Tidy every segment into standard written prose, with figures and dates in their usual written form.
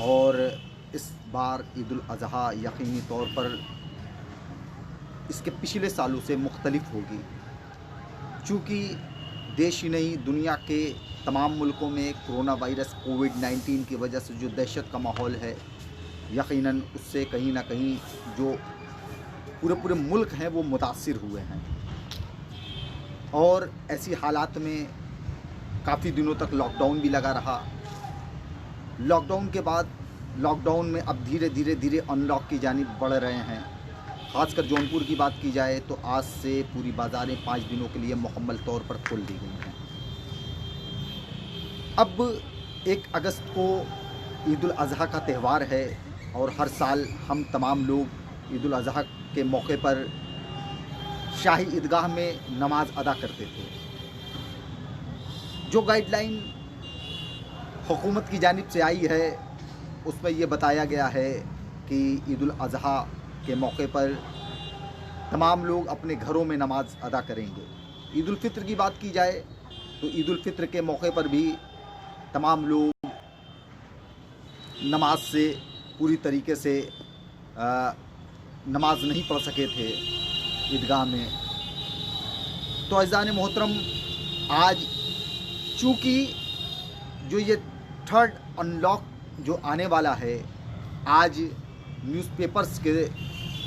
और इस बार ईद उल अज़हा यकीनी तौर पर इसके पिछले सालों से मुख्तलिफ होगी, चूँकि देश ही नहीं दुनिया के तमाम मुल्कों में कोरोना वायरस कोविड-19 की वजह से जो दहशत का माहौल है, यकीनन उससे कहीं न कहीं जो पूरे मुल्क हैं वो मुतासिर हुए हैं। और ऐसी हालात में काफ़ी दिनों तक लॉकडाउन भी लगा रहा। लॉकडाउन के बाद लॉकडाउन में अब धीरे अनलॉक की जानिब बढ़ रहे हैं। ख़ासकर जौनपुर की बात की जाए तो आज से पूरी बाज़ारें 5 दिनों के लिए मुकम्मल तौर पर खोल दी गई हैं। अब 1 अगस्त को ईद उल अज़हा का त्यौहार है और हर साल हम तमाम लोग ईद उल अज़हा के मौके पर शाही ईदगाह में नमाज अदा करते थे। जो गाइडलाइन हुकूमत की जानिब से आई है उसमें ये बताया गया है कि ईद उल अज़हा के मौके पर तमाम लोग अपने घरों में नमाज अदा करेंगे। ईद उल फ़ित्र की बात की जाए तो ईद उल फ़ित्र के मौके पर भी तमाम लोग नमाज से पूरी तरीके से नमाज नहीं पढ़ सके थे ईदगाह में। तो अज़ीज़ान मोहतरम, आज चूँकि जो ये 3rd अनलॉक जो आने वाला है, आज न्यूज़पेपर्स के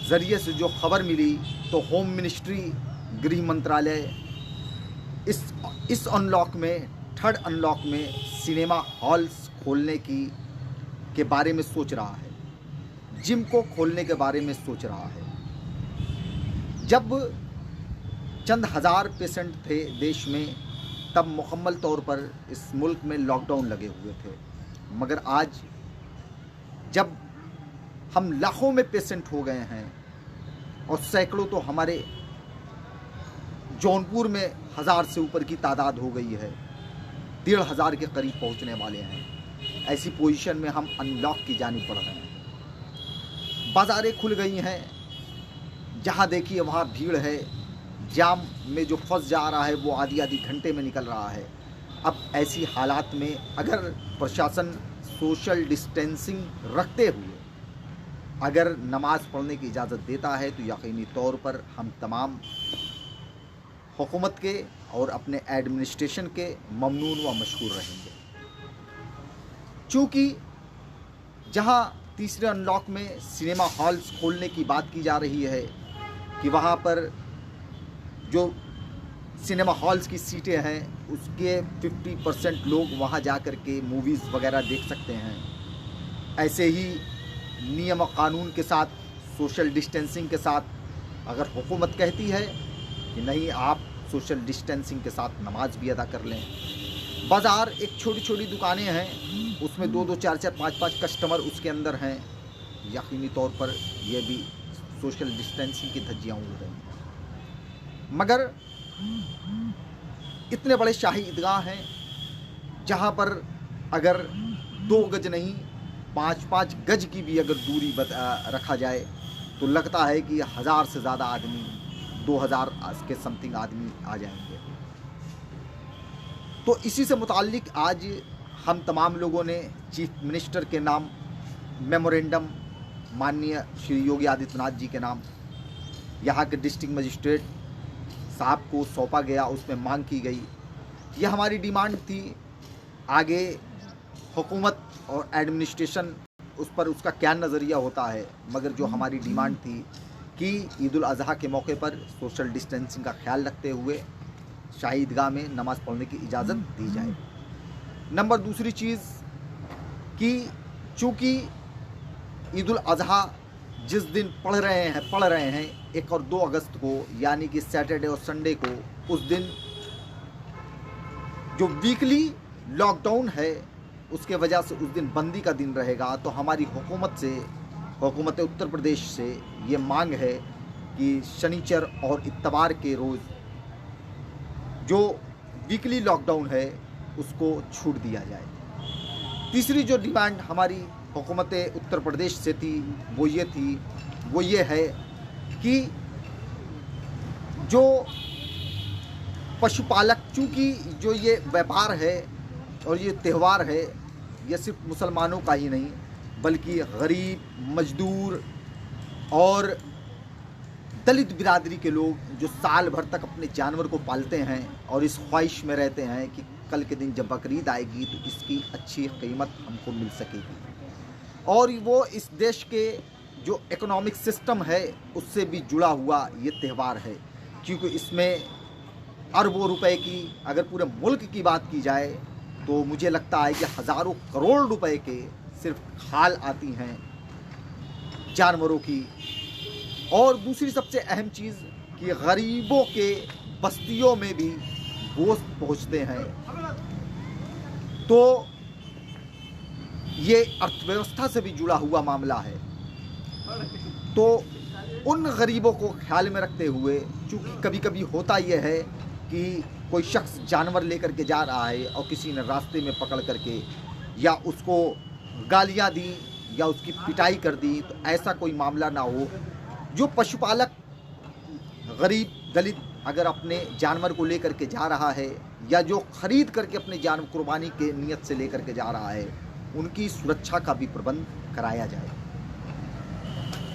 ज़रिए से जो ख़बर मिली तो होम मिनिस्ट्री, गृह मंत्रालय इस अनलॉक में 3rd अनलॉक में सिनेमा हॉल्स खोलने के बारे में सोच रहा है, जिम को खोलने के बारे में सोच रहा है। जब चंद हज़ार पेशेंट थे देश में तब मुकम्मल तौर पर इस मुल्क में लॉकडाउन लगे हुए थे, मगर आज जब हम लाखों में पेशेंट हो गए हैं और सैकड़ों तो हमारे जौनपुर में 1000 से ऊपर की तादाद हो गई है, 1500 के करीब पहुंचने वाले हैं, ऐसी पोजीशन में हम अनलॉक की जानिब बढ़ रहे हैं। बाज़ारें खुल गई हैं, जहां देखिए वहां भीड़ है, जाम में जो फंस जा रहा है वो आधी घंटे में निकल रहा है। अब ऐसी हालात में अगर प्रशासन सोशल डिस्टेंसिंग रखते हुए अगर नमाज़ पढ़ने की इजाज़त देता है तो यकीनी तौर पर हम तमाम हुकूमत के और अपने एडमिनिस्ट्रेशन के ममनून व मशकूर रहेंगे। चूँकि जहां तीसरे अनलॉक में सिनेमा हॉल्स खोलने की बात की जा रही है कि वहां पर जो सिनेमा हॉल्स की सीटें हैं उसके 50% लोग वहां जा कर के मूवीज़ वगैरह देख सकते हैं। ऐसे ही नियम और कानून के साथ, सोशल डिस्टेंसिंग के साथ अगर हुकूमत कहती है कि नहीं आप सोशल डिस्टेंसिंग के साथ नमाज भी अदा कर लें, बाज़ार एक छोटी दुकानें हैं उसमें 2-2, 4-4, 5-5 कस्टमर उसके अंदर हैं, यकीनी तौर पर यह भी सोशल डिस्टेंसिंग की धज्जियाँ उड़ रही हैं। मगर इतने बड़े शाही ईदगाह हैं जहाँ पर अगर 2 गज नहीं 5-5 गज की भी अगर दूरी रखा जाए तो लगता है कि 1000 से ज़्यादा आदमी, 2000 के समथिंग आदमी आ जाएंगे। तो इसी से मुताल्लिक आज हम तमाम लोगों ने चीफ मिनिस्टर के नाम मेमोरेंडम माननीय श्री योगी आदित्यनाथ जी के नाम यहाँ के डिस्ट्रिक्ट मजिस्ट्रेट साहब को सौंपा गया। उसमें मांग की गई, यह हमारी डिमांड थी। आगे हुकूमत और एडमिनिस्ट्रेशन उस पर उसका क्या नज़रिया होता है, मगर जो हमारी डिमांड थी कि ईद उल अज़हा के मौके पर सोशल डिस्टेंसिंग का ख्याल रखते हुए शाही ईदगाह में नमाज़ पढ़ने की इजाज़त दी जाए। नंबर दूसरी चीज़ कि चूँकि ईद उल अज़हा जिस दिन पढ़ रहे हैं 1 और 2 अगस्त को, यानी कि सैटरडे और संडे को, उस दिन जो वीकली लॉकडाउन है उसके वजह से उस दिन बंदी का दिन रहेगा। तो हमारी हुकूमत उत्तर प्रदेश से ये मांग है कि शनिचर और इत्तवार के रोज़ जो वीकली लॉकडाउन है उसको छूट दिया जाए। तीसरी जो डिमांड हमारी हुकूमत उत्तर प्रदेश से थी वो ये है कि जो पशुपालक, चूँकि जो ये व्यापार है और ये त्यौहार है, ये सिर्फ मुसलमानों का ही नहीं बल्कि गरीब, मजदूर और दलित बिरादरी के लोग जो साल भर तक अपने जानवर को पालते हैं और इस ख्वाहिश में रहते हैं कि कल के दिन जब बकरीद आएगी तो इसकी अच्छी कीमत हमको मिल सकेगी। और वो इस देश के जो इकोनॉमिक सिस्टम है उससे भी जुड़ा हुआ ये त्यौहार है, क्योंकि इसमें अरबों रुपए की, अगर पूरे मुल्क की बात की जाए तो मुझे लगता है कि हज़ारों करोड़ रुपए के सिर्फ खाल आती हैं जानवरों की। और दूसरी सबसे अहम चीज़ कि गरीबों के बस्तियों में भी गोश्त पहुंचते हैं। तो ये अर्थव्यवस्था से भी जुड़ा हुआ मामला है। तो उन गरीबों को ख्याल में रखते हुए, चूँकि कभी कभी होता यह है कि कोई शख्स जानवर लेकर के जा रहा है और किसी ने रास्ते में पकड़ करके या उसको गालियां दी या उसकी पिटाई कर दी, तो ऐसा कोई मामला ना हो। जो पशुपालक गरीब दलित अगर अपने जानवर को लेकर के जा रहा है या जो खरीद करके अपने जानवर कुर्बानी के नियत से लेकर के जा रहा है, उनकी सुरक्षा का भी प्रबंध कराया जाए।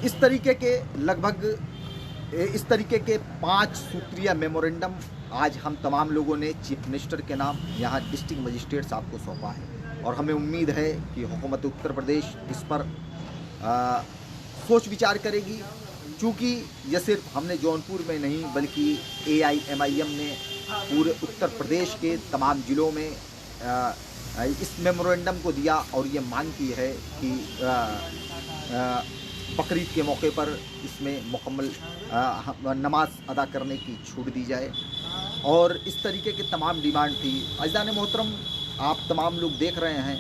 इस तरीके के 5 सूत्रीय मेमोरेंडम आज हम तमाम लोगों ने चीफ मिनिस्टर के नाम यहाँ डिस्ट्रिक्ट मजिस्ट्रेट साहब को सौंपा है और हमें उम्मीद है कि हुकूमत उत्तर प्रदेश इस पर सोच विचार करेगी। चूँकि यह सिर्फ हमने जौनपुर में नहीं बल्कि AIMIM ने पूरे उत्तर प्रदेश के तमाम ज़िलों में इस मेमोरेंडम को दिया और ये मांग की है कि बकरीद के मौके पर इसमें मुकम्मल नमाज अदा करने की छूट दी जाए। और इस तरीके की तमाम डिमांड थी। अज़ीज़ान मोहतरम, आप तमाम लोग देख रहे हैं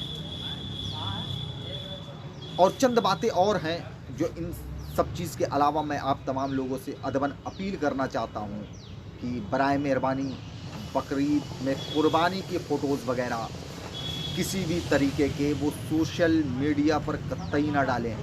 और चंद बातें और हैं जो इन सब चीज़ के अलावा मैं आप तमाम लोगों से अदबन अपील करना चाहता हूँ कि बराए मेहरबानी बकरीद में कुर्बानी के फ़ोटोज़ वगैरह किसी भी तरीके के वो सोशल मीडिया पर कतई ना डालें।